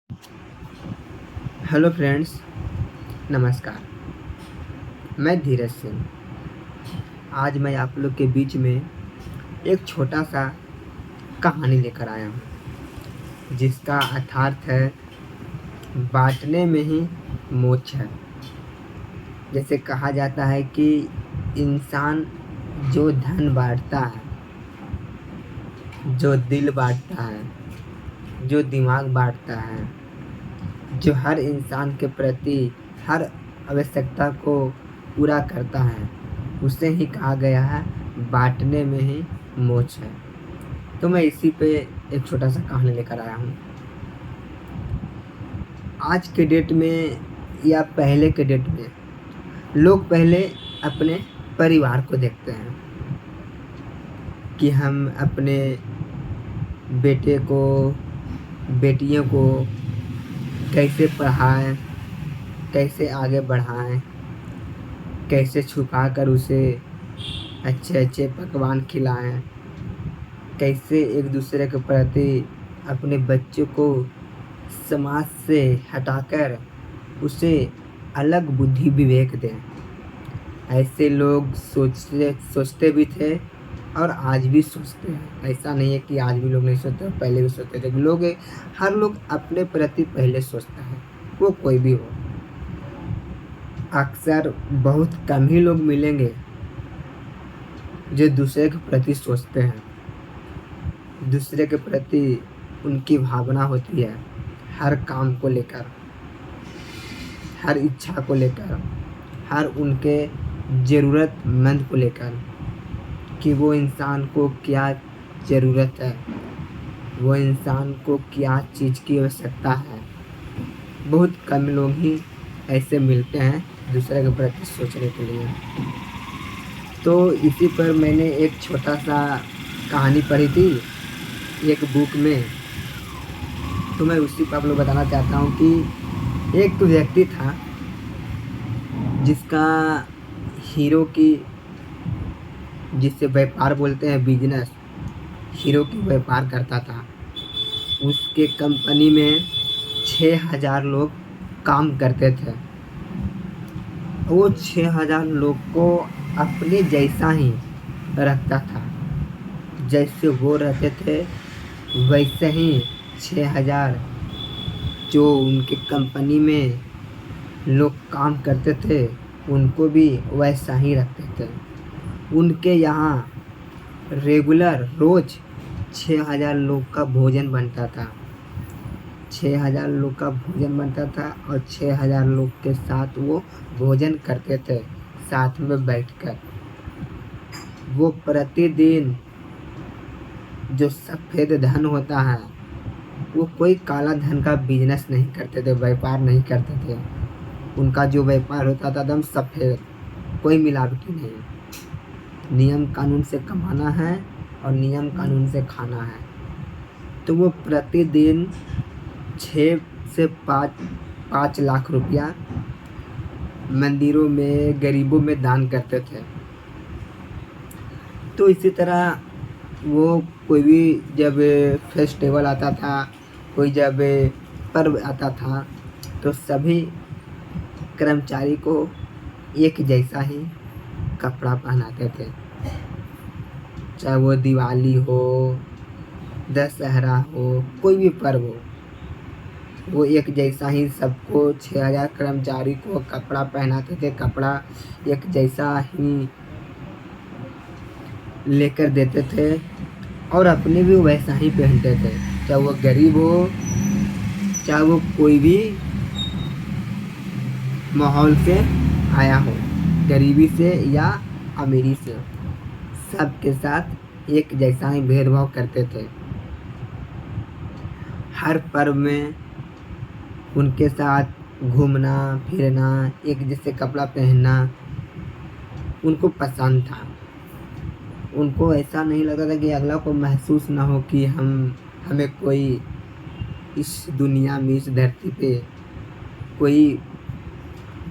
Hello friends, नमस्कार। मैं धीरज सिंह। आज मैं आप लोग के बीच में एक छोटा सा कहानी लेकर आया हूँ जिसका अर्थार्थ है बांटने में ही मोक्ष है। जैसे कहा जाता है कि इंसान जो धन बांटता है, जो दिल बांटता है, जो दिमाग बांटता है, जो हर इंसान के प्रति हर आवश्यकता को पूरा करता है, उसे ही कहा गया है बांटने में ही मोक्ष है। तो मैं इसी पे एक छोटा सा कहानी लेकर आया हूँ। आज के डेट में या पहले के डेट में लोग पहले अपने परिवार को देखते हैं कि हम अपने बेटे को, बेटियों को कैसे पढ़ाएं, कैसे आगे बढ़ाएं, कैसे छुपा कर उसे अच्छे अच्छे पकवान खिलाएं, कैसे एक दूसरे के प्रति अपने बच्चों को समाज से हटाकर उसे अलग बुद्धि विवेक दें। ऐसे लोग सोचते भी थे और आज भी सोचते हैं। ऐसा नहीं है कि आज भी लोग नहीं सोचते, पहले भी सोचते थे। हर लोग अपने प्रति पहले सोचता है, वो कोई भी हो। अक्सर बहुत कम ही लोग मिलेंगे जो दूसरे के प्रति सोचते हैं, दूसरे के प्रति उनकी भावना होती है हर काम को लेकर, हर इच्छा को लेकर, हर उनके ज़रूरतमंद को लेकर कि वो इंसान को क्या ज़रूरत है, वो इंसान को क्या चीज़ की आवश्यकता है। बहुत कम लोग ही ऐसे मिलते हैं दूसरे के प्रति सोचने के लिए। तो इसी पर मैंने एक छोटा सा कहानी पढ़ी थी एक बुक में, तो मैं उसी पर आप लोग बताना चाहता हूँ कि एक व्यक्ति था जिसका हीरो की, जिससे व्यापार बोलते हैं, बिजनेस, हीरो की व्यापार करता था। उसके कंपनी में 6000 लोग काम करते थे। वो 6000 लोग को अपने जैसा ही रखता था। जैसे वो रहते थे वैसे ही 6000 जो उनके कंपनी में लोग काम करते थे उनको भी वैसा ही रखते थे। उनके यहाँ रेगुलर रोज़ 6000 लोग का भोजन बनता था। 6000 लोग का भोजन बनता था और 6000 लोग के साथ वो भोजन करते थे साथ में बैठकर। वो प्रतिदिन जो सफ़ेद धन होता है, वो कोई काला धन का बिजनेस नहीं करते थे, व्यापार नहीं करते थे। उनका जो व्यापार होता था एकदम सफ़ेद, कोई मिलावटी नहीं। नियम कानून से कमाना है और नियम कानून से खाना है। तो वो प्रतिदिन 6 से 5 लाख रुपया मंदिरों में, गरीबों में दान करते थे। तो इसी तरह वो कोई भी जब फेस्टिवल आता था, कोई जब पर्व आता था, तो सभी कर्मचारी को एक जैसा ही कपड़ा पहनाते थे। चाहे वो दिवाली हो, दशहरा हो, कोई भी पर्व हो, वो एक जैसा ही सबको 6000 कर्मचारी को कपड़ा पहनाते थे। कपड़ा एक जैसा ही लेकर देते थे और अपने भी वैसा ही पहनते थे। चाहे वो गरीब हो, चाहे वो कोई भी माहौल से आया हो, गरीबी से या अमीरी से, सबके साथ एक जैसा ही भेदभाव करते थे। हर पर्व में उनके साथ घूमना फिरना, एक जैसे कपड़ा पहनना उनको पसंद था। उनको ऐसा नहीं लगता था कि अगला को महसूस ना हो कि हमें कोई इस दुनिया में, इस धरती पे कोई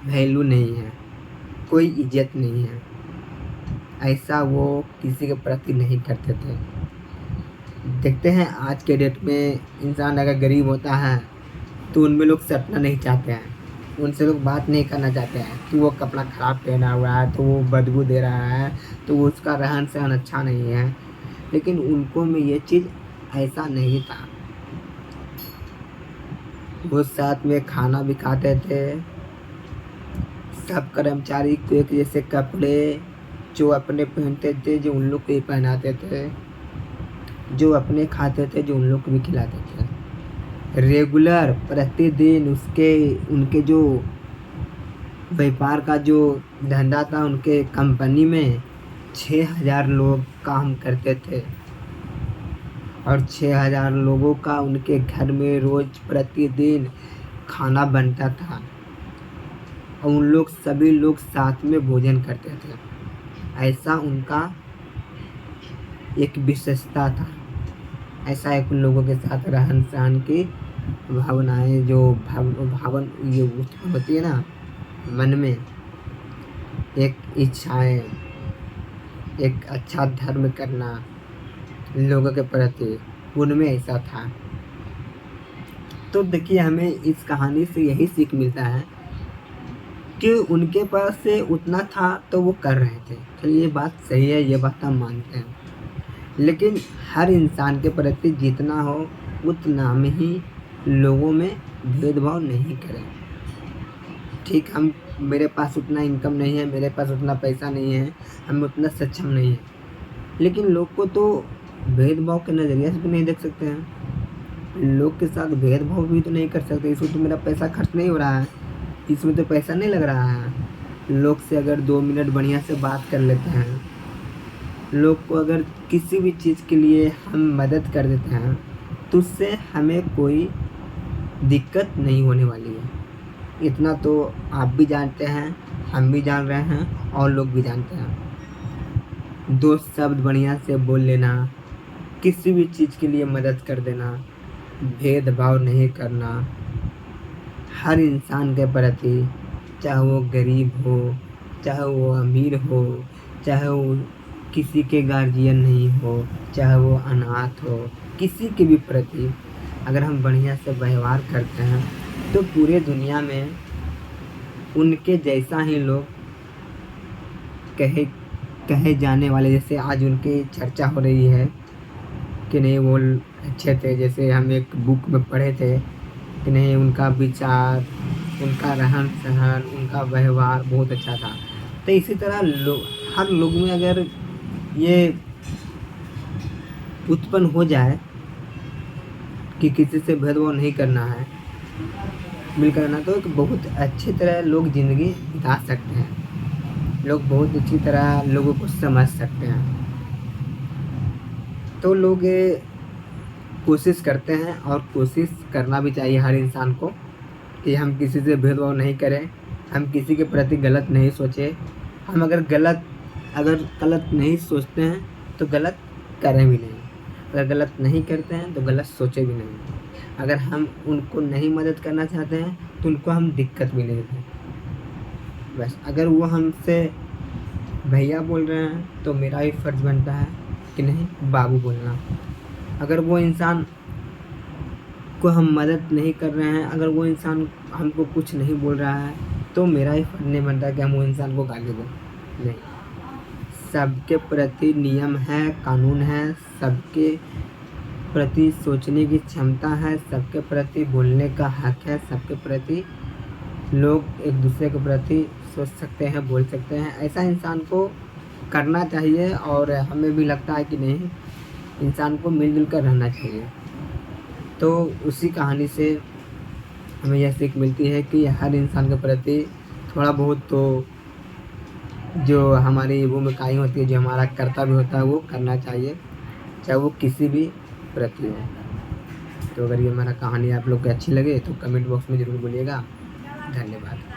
वैल्यू नहीं है, कोई इज्जत नहीं है। ऐसा वो किसी के प्रति नहीं करते थे। देखते हैं आज के डेट में इंसान अगर गरीब होता है तो उनमें लोग सटना नहीं चाहते हैं, उनसे लोग बात नहीं करना चाहते हैं कि वो कपड़ा ख़राब पहना हुआ है, तो वो बदबू दे रहा है, तो वो उसका रहन सहन अच्छा नहीं है। लेकिन उनको में ये चीज़ ऐसा नहीं था। वो साथ में खाना भी खाते थे। सब कर्मचारी को एक जैसे कपड़े जो अपने पहनते थे, जो उन लोग को ही पहनाते थे, जो अपने खाते थे, जो उन लोग को भी खिलाते थे। रेगुलर प्रतिदिन उसके उनके जो व्यापार का जो धंधा था, उनके कंपनी में 6,000 लोग काम करते थे और 6,000 लोगों का उनके घर में रोज़ प्रतिदिन खाना बनता था और उन लोग सभी लोग साथ में भोजन करते थे। ऐसा उनका एक विशेषता था। ऐसा एक उन लोगों के साथ रहन सहन की भावनाएं जो भावन ये उत्पन्न होती है ना मन में, एक इच्छाएं, एक अच्छा धर्म करना लोगों के प्रति, उनमें ऐसा था। तो देखिए, हमें इस कहानी से यही सीख मिलता है कि उनके पास से उतना था तो वो कर रहे थे। चलिए, ये बात सही है, ये बात हम मानते हैं। लेकिन हर इंसान के प्रति जितना हो उतना में ही लोगों में भेदभाव नहीं करें। ठीक, हम मेरे पास उतना इनकम नहीं है, मेरे पास उतना पैसा नहीं है, हम उतना सक्षम नहीं है, लेकिन लोग को तो भेदभाव के नज़रिए से भी नहीं देख सकते हैं। लोग के साथ भेदभाव भी तो नहीं कर सकते। इसमें तो मेरा पैसा खर्च नहीं हो रहा है, इसमें तो पैसा नहीं लग रहा है। लोग से अगर 2 मिनट बढ़िया से बात कर लेते हैं, लोग को अगर किसी भी चीज़ के लिए हम मदद कर देते हैं, तो उससे हमें कोई दिक्कत नहीं होने वाली है। इतना तो आप भी जानते हैं, हम भी जान रहे हैं और लोग भी जानते हैं। 2 शब्द बढ़िया से बोल लेना, किसी भी चीज़ के लिए मदद कर देना, भेदभाव नहीं करना, हर इंसान के प्रति, चाहे वो गरीब हो, चाहे वो अमीर हो, चाहे वो किसी के गार्जियन नहीं हो, चाहे वो अनाथ हो, किसी के भी प्रति अगर हम बढ़िया से व्यवहार करते हैं तो पूरे दुनिया में उनके जैसा ही लोग कहे जाने वाले, जैसे आज उनकी चर्चा हो रही है कि नहीं वो अच्छे थे, जैसे हम एक बुक में पढ़े थे कि नहीं उनका विचार, उनका रहन सहन, उनका व्यवहार बहुत अच्छा था। तो इसी तरह हर लोग में अगर ये उत्पन्न हो जाए कि किसी से भेदभाव नहीं करना है, मिलकर रहना, तो एक बहुत अच्छी तरह लोग ज़िंदगी बिता सकते हैं। लोग बहुत अच्छी तरह लोगों को समझ सकते हैं। तो लोग कोशिश करते हैं और कोशिश करना भी चाहिए हर इंसान को कि हम किसी से भेदभाव नहीं करें, हम किसी के प्रति गलत नहीं सोचें। हम अगर गलत नहीं सोचते हैं तो गलत करें भी नहीं, अगर गलत नहीं करते हैं तो गलत सोचे भी नहीं। अगर हम उनको नहीं मदद करना चाहते हैं तो उनको हम दिक्कत भी नहीं दें। बस अगर वो हमसे भैया बोल रहे हैं तो मेरा ही फ़र्ज़ बनता है कि नहीं बाबू बोलना। अगर वो इंसान को हम मदद नहीं कर रहे हैं, अगर वो इंसान हमको कुछ नहीं बोल रहा है, तो मेरा ही फ़र्ज़ नहीं बनता कि हम वो इंसान को गाली दें। नहीं, सबके प्रति नियम है, कानून है, सबके प्रति सोचने की क्षमता है, सबके प्रति बोलने का हक है, सबके प्रति लोग एक दूसरे के प्रति सोच सकते हैं, बोल सकते हैं। ऐसा इंसान को करना चाहिए और हमें भी लगता है कि नहीं, इंसान को मिलजुल कर रहना चाहिए। तो उसी कहानी से हमें यह सीख मिलती है कि हर इंसान के प्रति थोड़ा बहुत तो जो हमारी भूमिकाएँ होती है, जो हमारा कर्तव्य होता है, वो करना चाहिए, चाहे वो किसी भी प्रति हो। तो अगर ये हमारा कहानी आप लोग को अच्छी लगे तो कमेंट बॉक्स में ज़रूर बोलिएगा। धन्यवाद।